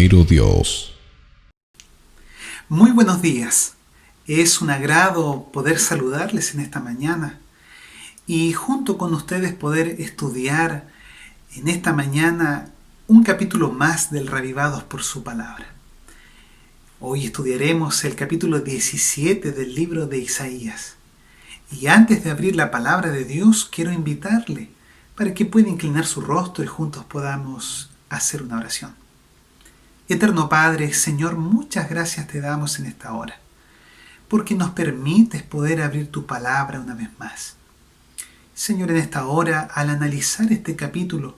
verdadero Dios. Muy buenos días. Es un agrado poder saludarles en esta mañana y junto con ustedes poder estudiar en esta mañana un capítulo más del Reavivados por su palabra. Hoy estudiaremos el capítulo 17 del libro de Isaías. Y antes de abrir la palabra de Dios, quiero invitarle para que pueda inclinar su rostro y juntos podamos hacer una oración. Eterno Padre, Señor, muchas gracias te damos en esta hora, porque nos permites poder abrir tu palabra una vez más. Señor, en esta hora, al analizar este capítulo,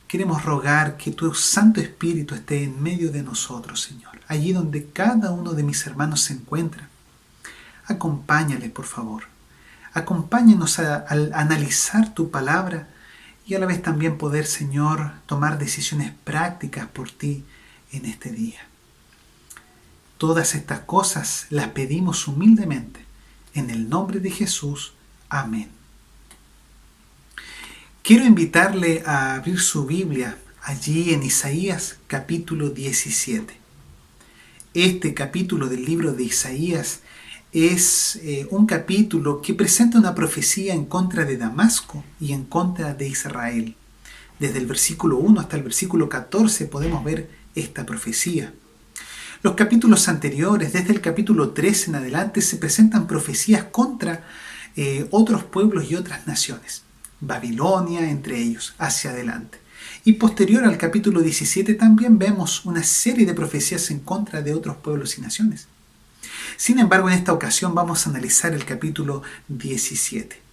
queremos rogar que tu Santo Espíritu esté en medio de nosotros, Señor, allí donde cada uno de mis hermanos se encuentra. Acompáñale, por favor. Acompáñanos al analizar tu palabra y a la vez también poder, Señor, tomar decisiones prácticas por ti en este día. Todas estas cosas las pedimos humildemente en el nombre de Jesús. Amén. Quiero invitarle a abrir su Biblia allí en Isaías capítulo 17. Este capítulo del libro de Isaías es un capítulo que presenta una profecía en contra de Damasco y en contra de Israel. Desde el versículo 1 hasta el versículo 14 podemos ver esta profecía. Los capítulos anteriores, desde el capítulo 13 en adelante, se presentan profecías contra otros pueblos y otras naciones. Babilonia entre ellos, hacia adelante. Y posterior al capítulo 17 también vemos una serie de profecías en contra de otros pueblos y naciones. Sin embargo, en esta ocasión vamos a analizar el capítulo 17.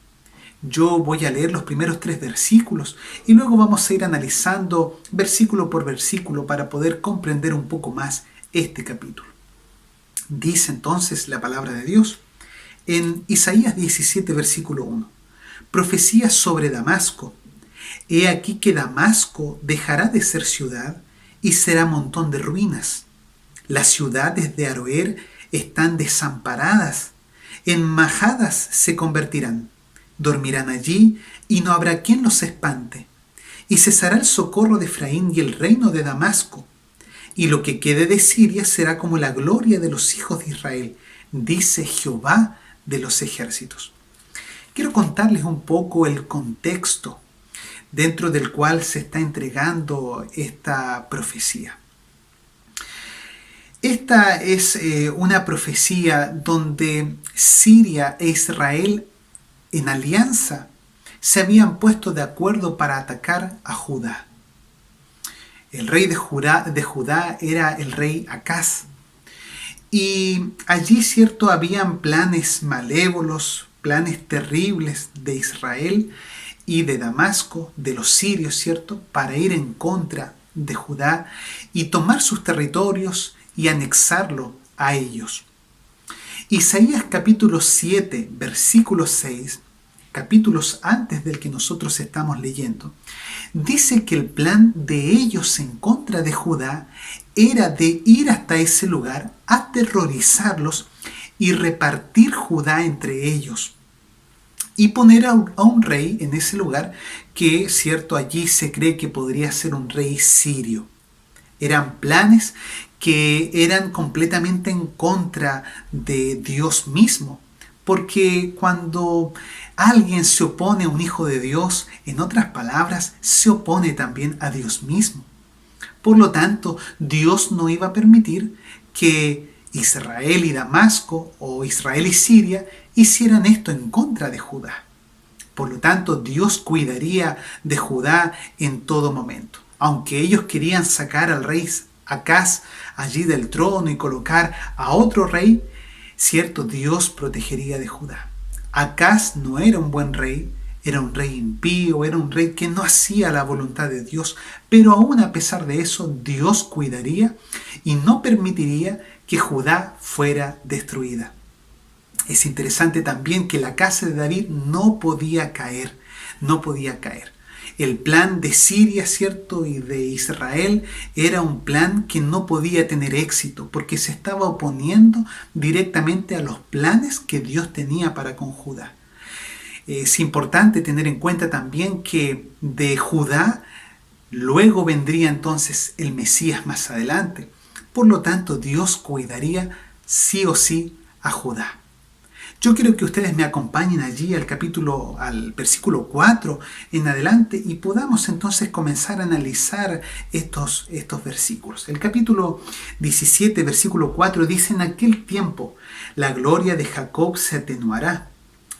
Yo voy a leer los primeros 3 versículos y luego vamos a ir analizando versículo por versículo para poder comprender un poco más este capítulo. Dice entonces la palabra de Dios en Isaías 17, versículo 1. Profecía sobre Damasco. He aquí que Damasco dejará de ser ciudad y será montón de ruinas. Las ciudades de Aroer están desamparadas, en majadas se convertirán. Dormirán allí y no habrá quien los espante. Y cesará el socorro de Efraín y el reino de Damasco. Y lo que quede de Siria será como la gloria de los hijos de Israel, dice Jehová de los ejércitos. Quiero contarles un poco el contexto dentro del cual se está entregando esta profecía. Esta es una profecía donde Siria e Israel en alianza se habían puesto de acuerdo para atacar a Judá. El rey de Judá era el rey Acaz. Y allí, cierto, habían planes malévolos, planes terribles de Israel y de Damasco, de los sirios, cierto, para ir en contra de Judá y tomar sus territorios y anexarlo a ellos. Isaías capítulo 7, versículo 6, capítulos antes del que nosotros estamos leyendo, dice que el plan de ellos en contra de Judá era de ir hasta ese lugar, aterrorizarlos y repartir Judá entre ellos. Y poner a un rey en ese lugar que, cierto, allí se cree que podría ser un rey sirio. Eran planes que eran completamente en contra de Dios mismo. Porque cuando alguien se opone a un hijo de Dios, en otras palabras, se opone también a Dios mismo. Por lo tanto, Dios no iba a permitir que Israel y Damasco o Israel y Siria hicieran esto en contra de Judá. Por lo tanto, Dios cuidaría de Judá en todo momento. Aunque ellos querían sacar al rey Acaz allí del trono y colocar a otro rey, cierto, Dios protegería de Judá. Acaz no era un buen rey, era un rey impío, era un rey que no hacía la voluntad de Dios, pero aún a pesar de eso, Dios cuidaría y no permitiría que Judá fuera destruida. Es interesante también que la casa de David no podía caer. El plan de Siria, cierto, y de Israel era un plan que no podía tener éxito porque se estaba oponiendo directamente a los planes que Dios tenía para con Judá. Es importante tener en cuenta también que de Judá Luego vendría entonces el Mesías más adelante. Por lo tanto, Dios cuidaría sí o sí a Judá. Yo quiero que ustedes me acompañen allí al versículo 4 en adelante y podamos entonces comenzar a analizar estos versículos. El capítulo 17, versículo 4 dice: en aquel tiempo la gloria de Jacob se atenuará.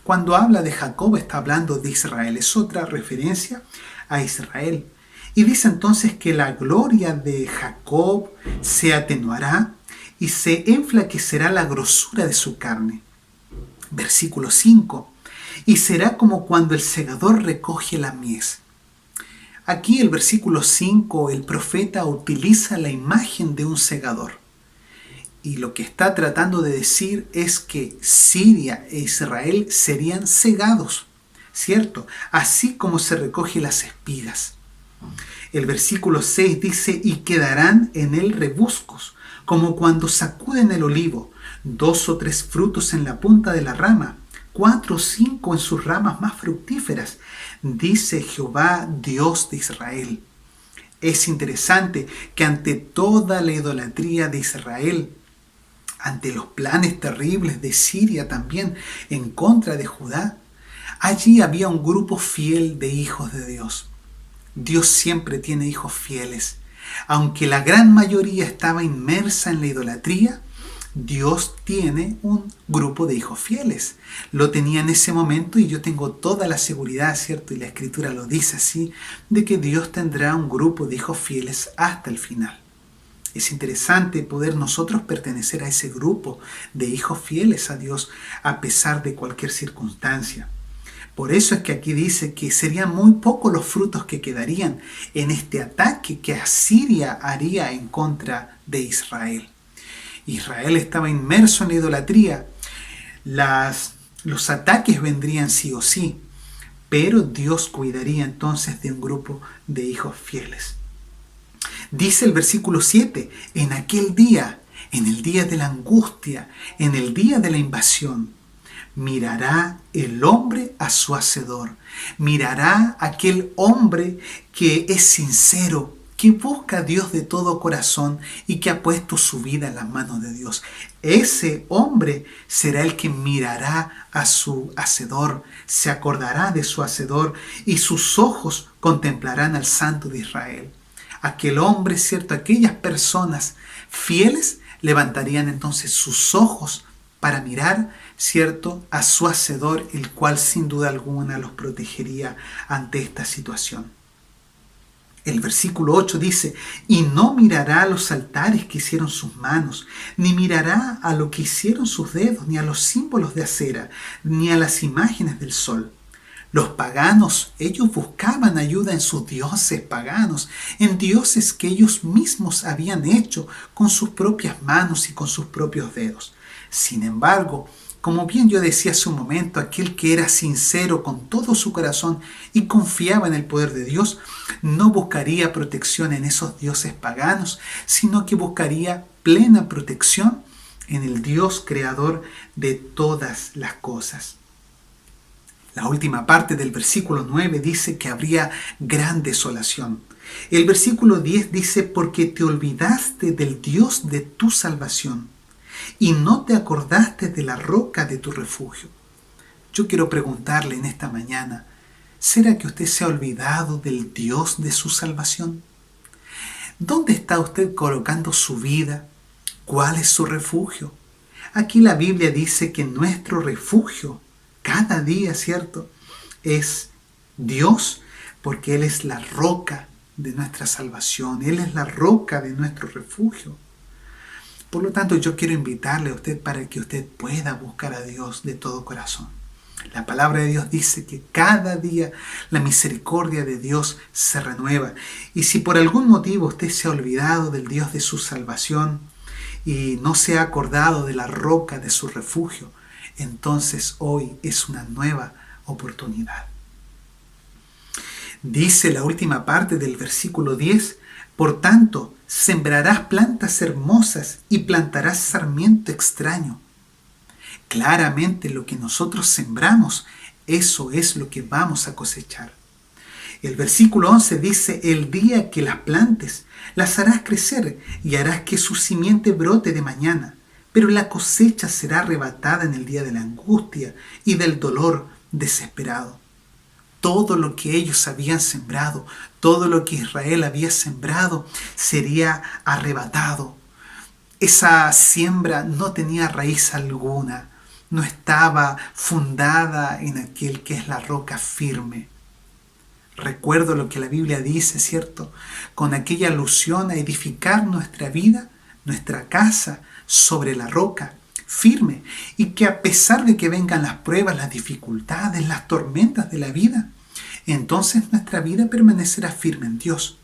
Cuando habla de Jacob está hablando de Israel, es otra referencia a Israel. Y dice entonces que la gloria de Jacob se atenuará y se enflaquecerá la grosura de su carne. Versículo 5. Y será como cuando el segador recoge la mies. Aquí el versículo 5, el profeta utiliza la imagen de un segador. Y lo que está tratando de decir es que Siria e Israel serían segados, ¿cierto? Así como se recoge las espigas. El versículo 6 dice: y quedarán en él rebuscos, como cuando sacuden el olivo, 2 o 3 frutos en la punta de la rama, 4 o 5 en sus ramas más fructíferas, dice Jehová, Dios de Israel. Es interesante que ante toda la idolatría de Israel, ante los planes terribles de Siria también en contra de Judá, allí había un grupo fiel de hijos de Dios. Dios siempre tiene hijos fieles. Aunque la gran mayoría estaba inmersa en la idolatría, Dios tiene un grupo de hijos fieles. Lo tenía en ese momento y yo tengo toda la seguridad, ¿cierto? Y la Escritura lo dice así, de que Dios tendrá un grupo de hijos fieles hasta el final. Es interesante poder nosotros pertenecer a ese grupo de hijos fieles a Dios a pesar de cualquier circunstancia. Por eso es que aquí dice que serían muy pocos los frutos que quedarían en este ataque que Asiria haría en contra de Israel. Israel estaba inmerso en la idolatría. Los ataques vendrían sí o sí, pero Dios cuidaría entonces de un grupo de hijos fieles. Dice el versículo 7, en aquel día, en el día de la angustia, en el día de la invasión, mirará el hombre a su hacedor, mirará aquel hombre que es sincero, que busca a Dios de todo corazón y que ha puesto su vida en las manos de Dios. Ese hombre será el que mirará a su hacedor, se acordará de su hacedor y sus ojos contemplarán al Santo de Israel. Aquel hombre, ¿cierto? Aquellas personas fieles levantarían entonces sus ojos para mirar, ¿cierto?, a su hacedor, el cual sin duda alguna los protegería ante esta situación. El versículo 8 dice: y no mirará a los altares que hicieron sus manos, ni mirará a lo que hicieron sus dedos, ni a los símbolos de acera, ni a las imágenes del sol. Los paganos, ellos buscaban ayuda en sus dioses paganos, en dioses que ellos mismos habían hecho con sus propias manos y con sus propios dedos. Sin embargo, como bien yo decía hace un momento, aquel que era sincero con todo su corazón y confiaba en el poder de Dios, no buscaría protección en esos dioses paganos, sino que buscaría plena protección en el Dios creador de todas las cosas. La última parte del versículo 9 dice que habría gran desolación. El versículo 10 dice: porque te olvidaste del Dios de tu salvación y no te acordaste de la roca de tu refugio. Yo quiero preguntarle en esta mañana, ¿será que usted se ha olvidado del Dios de su salvación? ¿Dónde está usted colocando su vida? ¿Cuál es su refugio? Aquí la Biblia dice que nuestro refugio cada día, ¿cierto?, es Dios, porque Él es la roca de nuestra salvación. Él es la roca de nuestro refugio. Por lo tanto, yo quiero invitarle a usted para que usted pueda buscar a Dios de todo corazón. La palabra de Dios dice que cada día la misericordia de Dios se renueva. Y si por algún motivo usted se ha olvidado del Dios de su salvación y no se ha acordado de la roca de su refugio, entonces hoy es una nueva oportunidad. Dice la última parte del versículo 10, por tanto, sembrarás plantas hermosas y plantarás sarmiento extraño. Claramente lo que nosotros sembramos, eso es lo que vamos a cosechar. El versículo 11 dice, el día que las plantes, las harás crecer y harás que su simiente brote de mañana, pero la cosecha será arrebatada en el día de la angustia y del dolor desesperado. Todo lo que ellos habían sembrado, todo lo que Israel había sembrado, sería arrebatado. Esa siembra no tenía raíz alguna, no estaba fundada en aquel que es la roca firme. Recuerdo lo que la Biblia dice, ¿cierto? Con aquella alusión a edificar nuestra vida, nuestra casa, sobre la roca firme, y que a pesar de que vengan las pruebas, las dificultades, las tormentas de la vida, entonces nuestra vida permanecerá firme en Dios.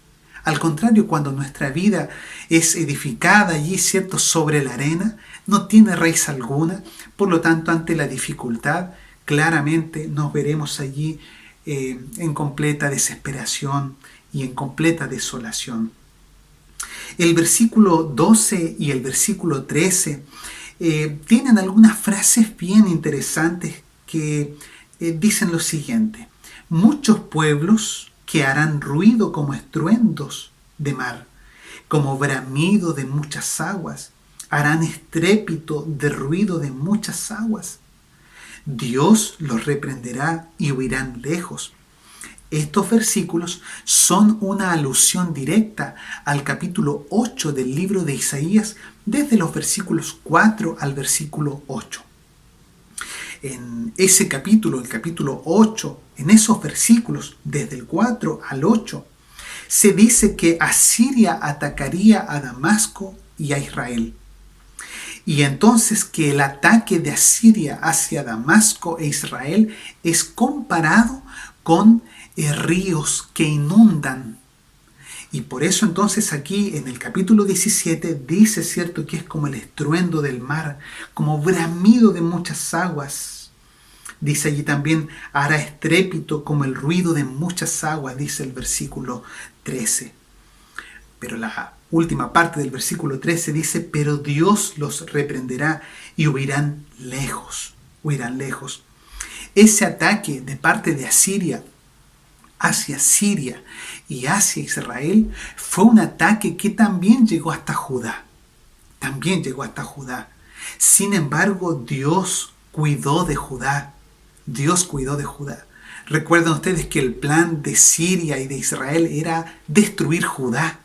Al contrario, cuando nuestra vida es edificada allí, ¿cierto?, sobre la arena, no tiene raíz alguna, por lo tanto, ante la dificultad, claramente nos veremos allí en completa desesperación y en completa desolación. El versículo 12 y el versículo 13 tienen algunas frases bien interesantes que dicen lo siguiente: muchos pueblos que harán ruido como estruendos de mar, como bramido de muchas aguas, harán estrépito de ruido de muchas aguas. Dios los reprenderá y huirán lejos. Estos versículos son una alusión directa al capítulo 8 del libro de Isaías, desde los versículos 4 al versículo 8. En ese capítulo, el capítulo 8, en esos versículos, desde el 4 al 8, se dice que Asiria atacaría a Damasco y a Israel. Y entonces que el ataque de Asiria hacia Damasco e Israel es comparado con ríos que inundan. Y por eso entonces aquí en el capítulo 17 dice, ¿cierto?, que es como el estruendo del mar, como bramido de muchas aguas. Dice allí también, hará estrépito como el ruido de muchas aguas, dice el versículo 13. Pero la última parte del versículo 13 dice, pero Dios los reprenderá y huirán lejos, huirán lejos. Ese ataque de parte de Asiria hacia Siria y hacia Israel fue un ataque que también llegó hasta Judá. También llegó hasta Judá. Sin embargo, Dios cuidó de Judá. Dios cuidó de Judá. Recuerden ustedes que el plan de Siria y de Israel era destruir Judá.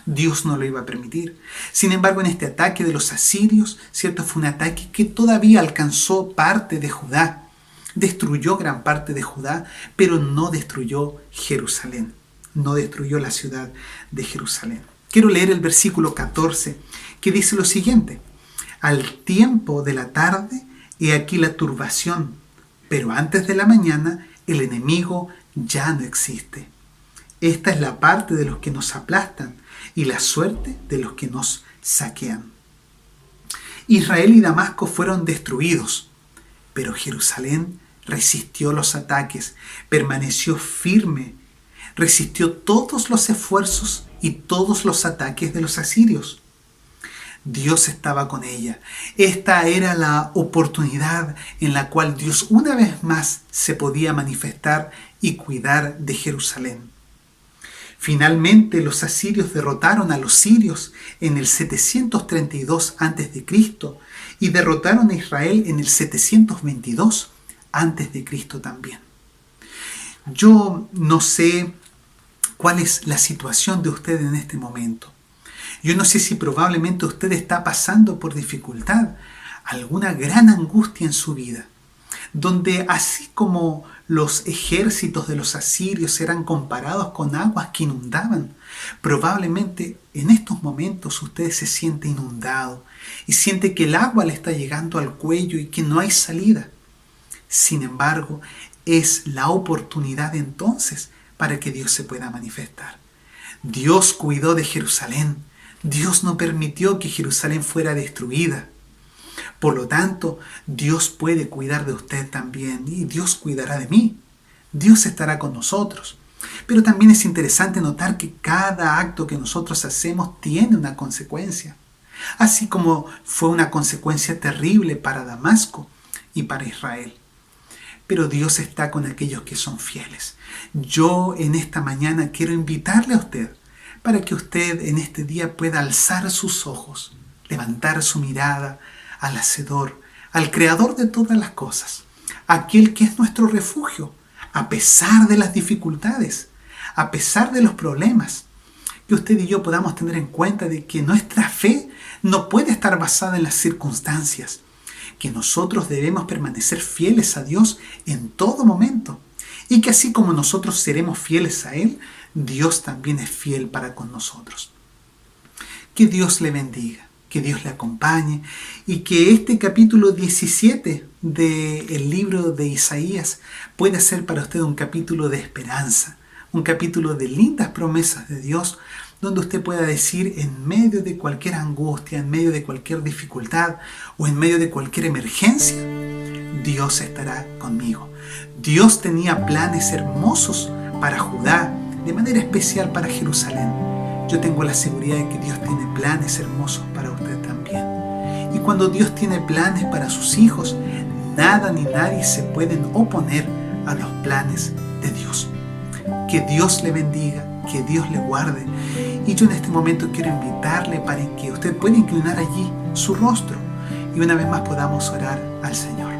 Dios no lo iba a permitir. Sin embargo, en este ataque de los asirios, ¿cierto?, fue un ataque que todavía alcanzó parte de Judá. Destruyó gran parte de Judá, pero no destruyó Jerusalén. No destruyó la ciudad de Jerusalén. Quiero leer el versículo 14, que dice lo siguiente: al tiempo de la tarde, he aquí la turbación, pero antes de la mañana el enemigo ya no existe. Esta es la parte de los que nos aplastan y la suerte de los que nos saquean. Israel y Damasco fueron destruidos, pero Jerusalén resistió los ataques, permaneció firme, resistió todos los esfuerzos y todos los ataques de los asirios. Dios estaba con ella. Esta era la oportunidad en la cual Dios una vez más se podía manifestar y cuidar de Jerusalén. Finalmente los asirios derrotaron a los sirios en el 732 a.C. y derrotaron a Israel en el 722 a.C. también. Yo no sé cuál es la situación de usted en este momento. Yo no sé si probablemente usted está pasando por dificultad, alguna gran angustia en su vida, donde así como los ejércitos de los asirios eran comparados con aguas que inundaban, probablemente en estos momentos usted se siente inundado y siente que el agua le está llegando al cuello y que no hay salida. Sin embargo, es la oportunidad entonces para que Dios se pueda manifestar. Dios cuidó de Jerusalén. Dios no permitió que Jerusalén fuera destruida. Por lo tanto, Dios puede cuidar de usted también y Dios cuidará de mí. Dios estará con nosotros. Pero también es interesante notar que cada acto que nosotros hacemos tiene una consecuencia. Así como fue una consecuencia terrible para Damasco y para Israel. pero Dios está con aquellos que son fieles. Yo en esta mañana quiero invitarle a usted para que usted en este día pueda alzar sus ojos, levantar su mirada al Hacedor, al Creador de todas las cosas, aquel que es nuestro refugio, a pesar de las dificultades, a pesar de los problemas. Que usted y yo podamos tener en cuenta de que nuestra fe no puede estar basada en las circunstancias, que nosotros debemos permanecer fieles a Dios en todo momento, y que así como nosotros seremos fieles a Él, Dios también es fiel para con nosotros. Que Dios le bendiga, que Dios le acompañe, y que este capítulo 17 del libro de Isaías pueda ser para usted un capítulo de esperanza, un capítulo de lindas promesas de Dios, donde usted pueda decir en medio de cualquier angustia, en medio de cualquier dificultad o en medio de cualquier emergencia, Dios estará conmigo. Dios tenía planes hermosos para Judá, de manera especial para Jerusalén. Yo tengo la seguridad de que Dios tiene planes hermosos para usted también. Y cuando Dios tiene planes para sus hijos, nada ni nadie se pueden oponer a los planes de Dios. Que Dios le bendiga, que Dios le guarde. Y yo en este momento quiero invitarle para que usted pueda inclinar allí su rostro y una vez más podamos orar al Señor.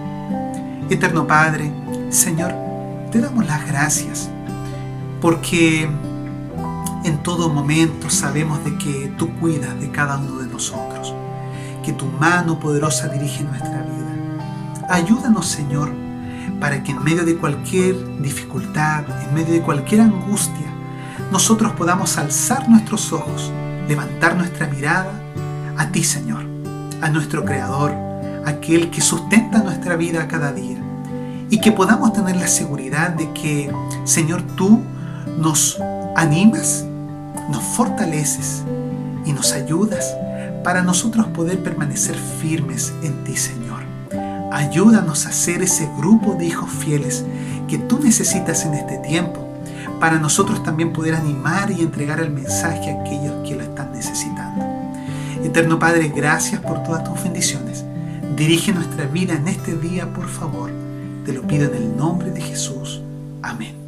Eterno Padre, Señor, te damos las gracias porque en todo momento sabemos de que tú cuidas de cada uno de nosotros, que tu mano poderosa dirige nuestra vida. Ayúdanos, Señor, para que en medio de cualquier dificultad, en medio de cualquier angustia, nosotros podamos alzar nuestros ojos, levantar nuestra mirada a ti, Señor, a nuestro Creador, aquel que sustenta nuestra vida cada día, y que podamos tener la seguridad de que, Señor, tú nos animas, nos fortaleces y nos ayudas para nosotros poder permanecer firmes en ti, Señor. Ayúdanos a ser ese grupo de hijos fieles que tú necesitas en este tiempo, para nosotros también poder animar y entregar el mensaje a aquellos que lo están necesitando. Eterno Padre, gracias por todas tus bendiciones. Dirige nuestra vida en este día, por favor. Te lo pido en el nombre de Jesús. Amén.